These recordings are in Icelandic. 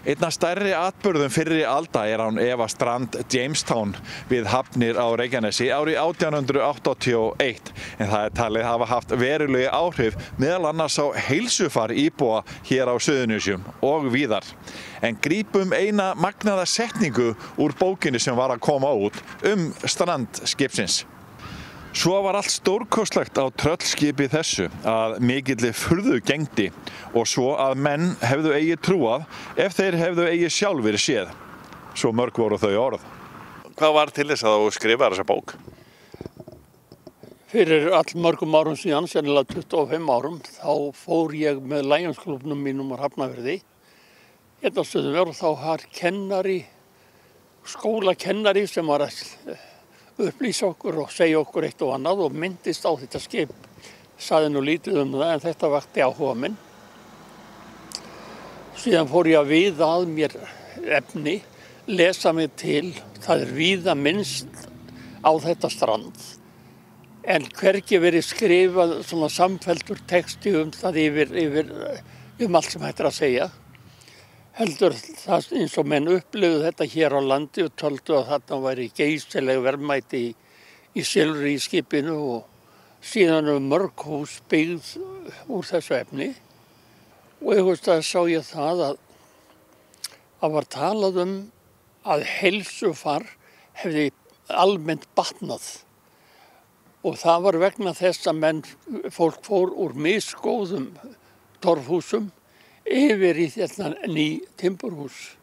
Einna stærri atburðum fyrri alda án efa strand Jamestown við hafnir á Reykjanesi árið 1881 en það talið hafa haft veruleg áhrif meðal annars á heilsufar íbúa hér á Suðurnesjum og víðar. En grípum eina magnaða setningu úr bókinni sem var að koma út strand skipsins. Svo var allt stórkostlegt á tröllskipi þessu að mikilli furðu gegndi og svo að menn hefðu eigi trúað ef þeir hefðu eigi sjálfir séð. Svo mörg voru þau orð. Hvað var til þess að þú skrifaðir þessa bók? Fyrir allmörgum árum síðan, sennilega 25 árum, þá fór ég með Lionsklúbbnum mínum á Hafnarfirði. Hérna stöðum við og þá var skólakennari sem var að upplýsa okkur og segja okkur eitt og annað og myndist á þetta skip. Sagði nú lítið það en þetta vakti áhuga minn. Síðan fór ég að viða að mér efni, lesa mig til, það víða minnst á þetta strand. En hvergi verið skrifað svona samfelldur texti það yfir allt sem hægt að segja. Heldur það eins og menn upplifðu þetta hér á landi og töldu að þarna væri geysileg verðmæti í silfri í skipinu og síðan mörg hús byggð úr þessu efni. Og einhvers sá ég það að var talað að heilsufar hefði almennt batnað. Og það var vegna þess að fólk fór úr misgóðum torfhúsum yfir í þetta ný timburhús.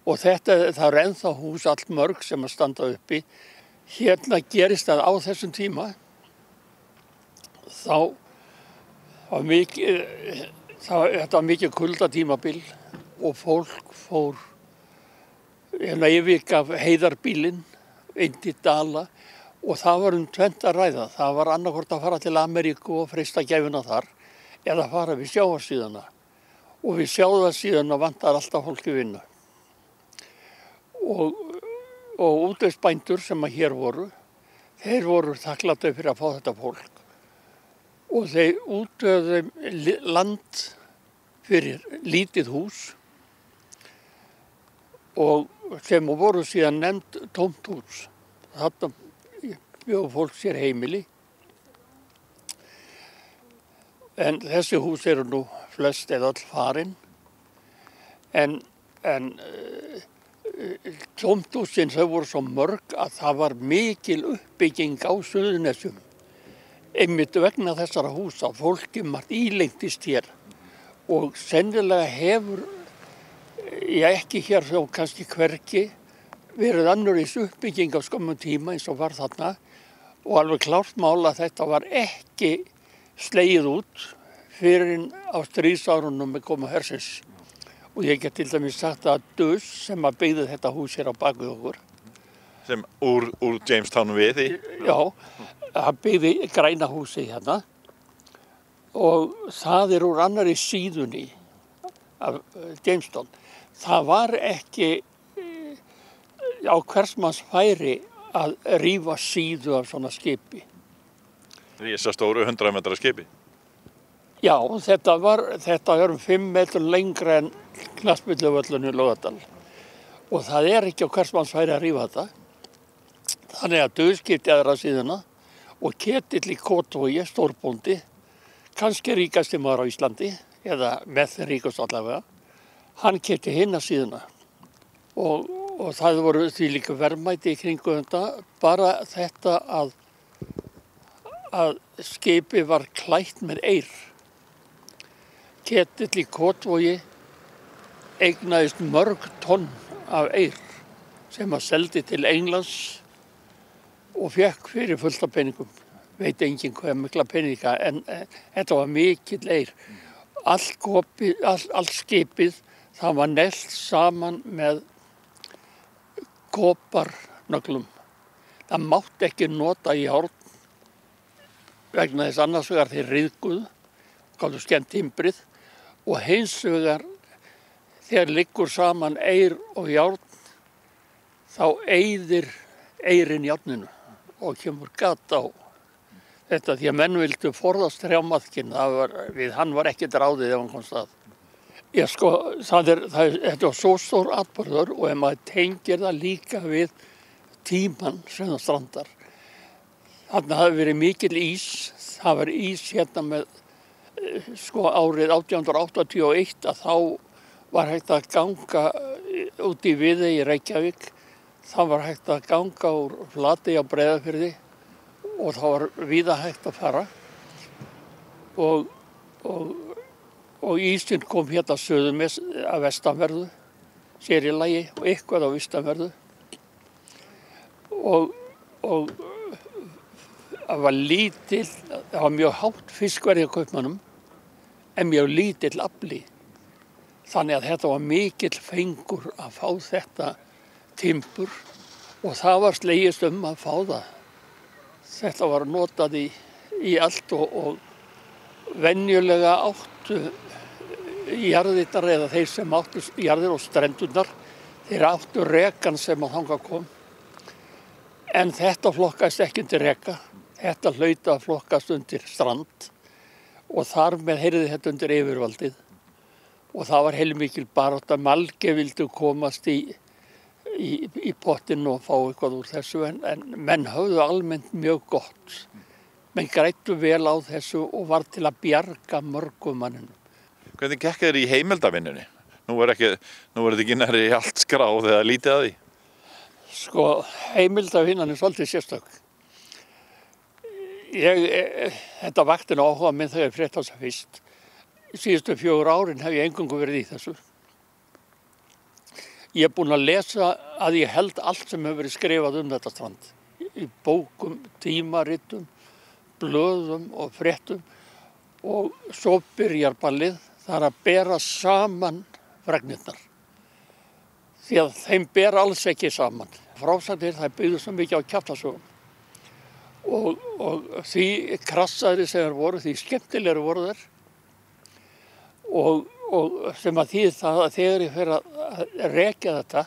Og það er ennþá hús allt mörg sem að standa uppi. Hérna gerist það á þessum tíma. Þetta var mikið kuldatímabil og fólk fór yfirgaf heiðarbílinn inn til Dala og það var tvennt að ræða. Það var annaðhvort að fara til Ameríku og freista gæfuna þar eða fara við sjávarsíðuna. Og við sjávarsíðuna vantar alltaf fólki vinnu. Og útvegsbændur sem hér voru, þeir voru þakklátir fyrir að fá þetta fólk. Og þeir útvöðu land fyrir lítið hús og sem voru síðan nefnd tómt hús. Þarna bjó fólk sér heimili. En þessi hús eru nú flest eða öll farin. En tómthúsin þau voru svo mörg að það var mikil uppbygging á Suðurnesjum. Einmitt vegna þessara húsa, fólki margt ílengtist hér og sennilega hefur, ekki hér þó kannski hvergi, verið annarins uppbygging á skömmum tíma eins og var þarna og alveg klárt mál að þetta var ekki slegið út fyrir á stríðsárunum með komu hersins. Og ég get til dæmis sagt að Dus sem að byggði þetta hús hér á bakvið okkur. Sem úr Jamestown við í? Já, hann byggði græna húsi hérna og það úr annarri síðunni af Jamestown. Það var ekki á hvers manns færi að rífa síðu af svona skipi. Risastóru 100 metra skipi? Já, þetta var 5 metrar lengra en knattspyrnuvöllurinn í Laugardal. Og það ekki á hvers manns færi að rífa þetta. Þannig að Dus keypti aðra síðuna og Ketill í Kotvogi, stórbóndi, kannski ríkasti maður á Íslandi, eða með þeim ríkast allavega, hann keypti hina síðuna. Og það voru því líka verðmæti í kringu þetta, bara þetta að skipi var klætt með eyr. Ketill í Kotvogi eignaðist mörg tonn af eyr sem að seldi til Englands og fekk fyrir fullt af peningum. Veit enginn hvað mikla peninga en þetta var mikill eyr. Allt skipið það var neglt saman með koparnöglum. Það mátti ekki nota járn vegna þess annars vegar þeir ryðguðu, gátu skemmt timbrið og hins vegar þegar liggur saman eyr og járn þá eyðir eyrinn járninu og kemur gat á þetta því að menn vildu forðast hrjámaðkinn, hann var ekkert ráðið ef hann komst að. Já, sko, þetta var svo stór atburður og ef maður tengir það líka við tímann sem það strandar. Þarna hafi verið mikil ís, það var ís hérna með, sko, árið 1881 að þá var hægt að ganga út í Viðey í Reykjavík, það var hægt að ganga úr Flatey á Breiðafirði og það var víða hægt að fara og ísinn kom hérna suðum að vestanverðu, sér í lagi og eitthvað á vestanverðu og það var lítill, það var mjög hátt fiskverð í kaupmönnum en mjög lítill afli. Þannig að þetta var mikill fengur að fá þetta timbur og það var slegist að fá það. Þetta var notað í allt og venjulega áttu jarðirnar eða þeir sem áttu jarðir og strendurnar, þeir áttu rekan sem að þangað kom. En þetta flokkast ekki undir reka, þetta hlaut að flokkast undir strand og þar með heyrði þetta undir yfirvaldið. Og það var heilmikil barátta, Malge vildu komast í pottinn og fá eitthvað úr þessu en menn höfðu almennt mjög gott. Menn grættu vel á þessu og var til að bjarga mörgum manninu. Hvernig gekk þér í heimildavinnunni? Nú er þetta ekki nærri allt skráð eða lítið að því. Sko, heimildavinnan er svolítið sérstök. Þetta vakti áhuga minn þegar ég frétti þessa fyrst. Síðustu 4 árin hef ég eingöngu verið í þessu. Ég er búinn að lesa að ég held allt sem hefur verið skrifað þetta strand. Í bókum, tímaritum, blöðum og fréttum og svo byrjar ballið. Það að bera saman fregnirnar. Því að þeim ber alls ekki saman. Frásagnir það byggðu svo mikið á kjaftasögum. Og því krassaðri sem þeir voru, því skemmtilegri voru þeir. Og sem að því það að þegar ég fer að rekja þetta,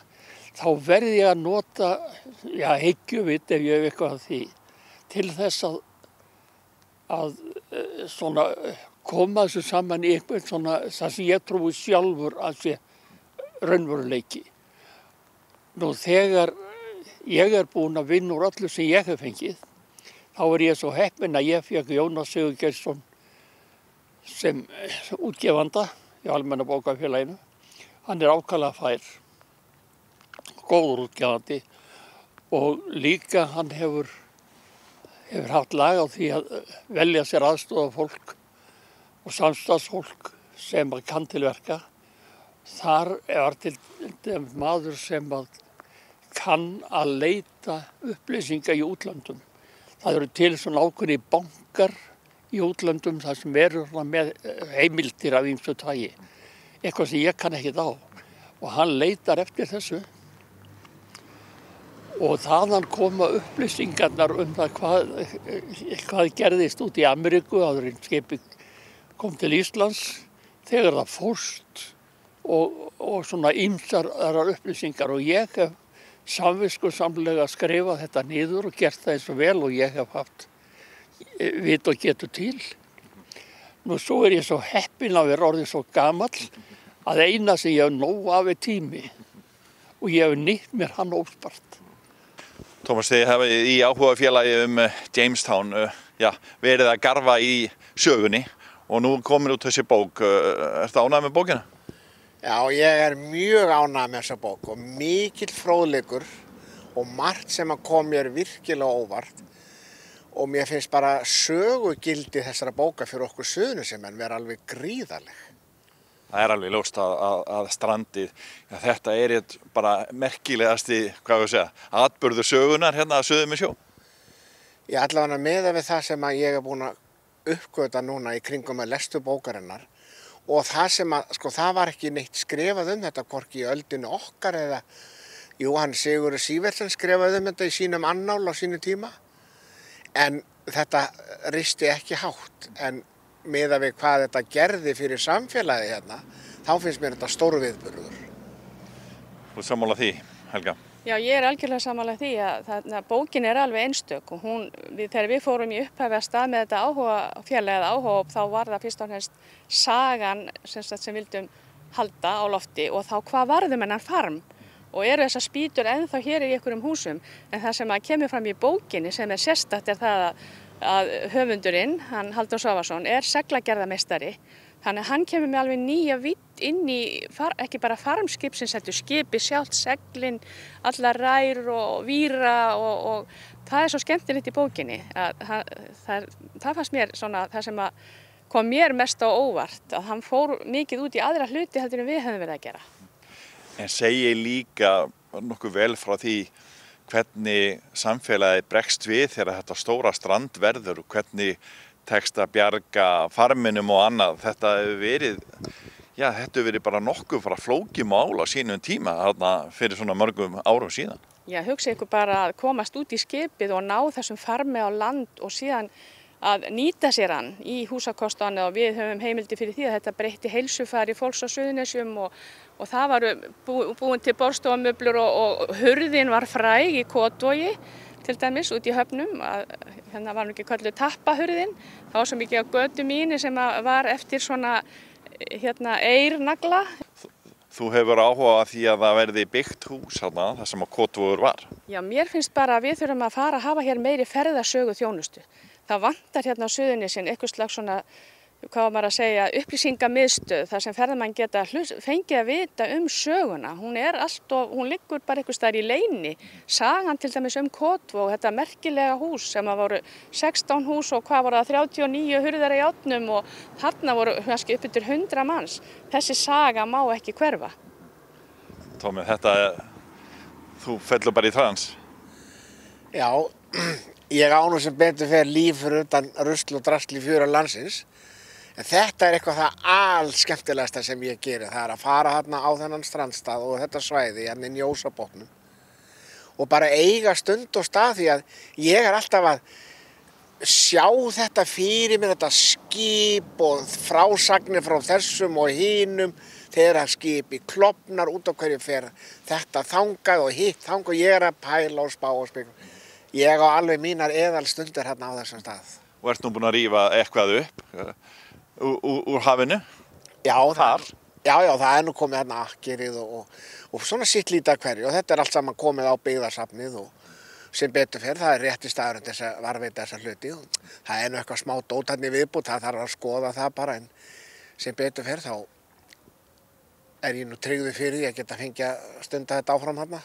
þá verði ég að nota, hyggjuvit ef ég hef eitthvað að því, til þess að svona koma þessu saman í einhvern svona, það sem ég trúi sjálfur að sé raunveruleiki. Nú þegar ég er búinn að vinna úr öllu sem ég hef fengið, þá er ég svo heppinn að ég fékk Jónas Sigurgeirsson sem útgefanda í Almenna bókafélaginu. Hann er ákaflega fær, góður útgefandi og líka hann hefur haft lag á því að velja sér aðstofafólk og samstarfsfólk sem kann til verka. Þar er til maður sem kann að leita upplýsinga í útlöndum. Það eru til svona ákveðni bankar í útlöndum þar sem eru með heimildir af ýmsu tagi. Eitthvað sem ég kann ekkert á. Og hann leitar eftir þessu. Og þaðan koma upplýsingarnar það hvað gerðist út í Ameríku áður en skipið kom til Íslands, þegar það fórst og svona ýmsar upplýsingar og ég hef samviskusamlega skrifað þetta niður og gert það eins og vel og ég hef haft vit og getu til. Nú svo er ég svo heppinn að vera orðið svo gamall að eina sem ég hef nóg af tími og ég hef nýtt mér hann óspart. Tómas, þið hafið í áhugafélagi Jamestown verið að garfa í sögunni og nú komin út þessi bók. Ertu ánægð með bókina? Já, ég er mjög ánægð með þessa bók og mikill fróðleikur og margt sem að kom mér virkilega óvart og mér finnst bara sögugildi þessara bóka fyrir okkur Suðurnesjamenn vera alveg gríðarleg. Það er alveg ljóst að strandið, þetta er bara merkilegasti, atburður sögunar hérna að Suðurnesjó. Ég allavega meða við það sem að ég er búinn að uppgöta núna í kringum að lestu bókarinnar og það sem að, það var ekki neitt skrifað þetta hvorki í öldinu okkar eða, hann Sigurður Sívertsen skrifaði þetta í sínum annál á sínu tíma en þetta risti ekki hátt en miðað við hvað þetta gerði fyrir samfélagið hérna, þá finnst mér þetta stór viðburður. Þú sammála því, Helga? Já, ég er algjörlega sammála því að bókin er alveg einstök og þegar við fórum í upphafi að stað með þetta áhugafélag eða áhuga þá var það fyrst og fremst sagan sem vildum halda á lofti og þá hvað varðum hennar farm og eru þessar spýtur ennþá hér í einhverjum húsum en það sem að kemur fram í bókinni sem sérstakt það að höfundurinn, hann Halldór Svavarsson, seglagerðarmeistari þannig að hann kemur með alveg nýja vídd inn í, ekki bara farmskipsins, heldur skipi sjálft, seglin, allar rær og víra og það svo skemmtilegt í bókinni. Það fannst mér svona það sem að kom mér mest á óvart, að hann fór mikið út í aðra hluti heldur en við höfum verið að gera. En segi líka nokkuð vel frá því hvernig samfélagið bregst við þegar þetta stóra strand verður og hvernig tekst að bjarga farminum og annað. Þetta hefur verið bara nokkuð frá flókið mál á sínum tíma þarna fyrir svona mörgum árum síðan. Já, hugsa ykkur bara að komast út í skipið og ná þessum farmi á land og síðan að nýta sér hann í húsakostnaði og við höfum heimildi fyrir því að þetta breytti heilsufari fólks á Suðurnesjum og það var búin til borðstofamöblur og hurðin var fræg í Kotvogi til dæmis út í höfnum, hérna var nú ekki kölluð tappahurðin, það var svo mikið á götu mínu sem var eftir svona eyrnagla. Þú hefur áhuga á því að það verði byggt hús þarna, þar sem að Kotvogur var. Já, mér finnst bara að við þurfum að fara að hafa hér meiri ferðasögu þjónustu. Það vantar hérna á Suðurnesin eitthvað slags svona, hvað var maður að segja, upplýsingamiðstöð þar sem ferðamenn geta fengið að vita söguna. Hún liggur bara eitthvað staðar í leyni. Sagan til dæmis Kotvog, þetta merkilega hús sem voru 16 hús og hvað voru það 39 hurðar í járnum og þarna voru kannski upp yfir 100 manns. Þessi saga má ekki hverfa. Tómi, þú fellur bara í trans. Já, ég á nú sem betur fer líf fyrir utan rusl og drasl í fjöru landsins. En þetta eitthvað það alskemmtilegasta sem ég geri. Það að fara þarna á þennan strandstað og þetta svæði hérna í Ljósabotnum. Og bara eiga stund og stað því að ég alltaf að sjá þetta fyrir mér, þetta skip og frásagnir frá þessum og hinum. Þegar skipi klofnar út á hverju fer þetta þangað og hitt þangað og ég að pæla og spá og spekla. Ég á alveg mínar eðalstundir hérna á þessum stað. Og ert nú búin að rífa eitthvað upp úr hafinu? Já, það nú komið hérna akkerið og svona sitt lítið hverju og þetta allt saman komið á byggðasafnið og sem betur fer, það rétti staðurinn til að varðveita þessa hluti og það nú eitthvað smá dót hérna í viðbútt, það þarf að skoða það bara en sem betur fer þá ég nú tryggður fyrir því að geta fengið að stunda þetta áfram hérna.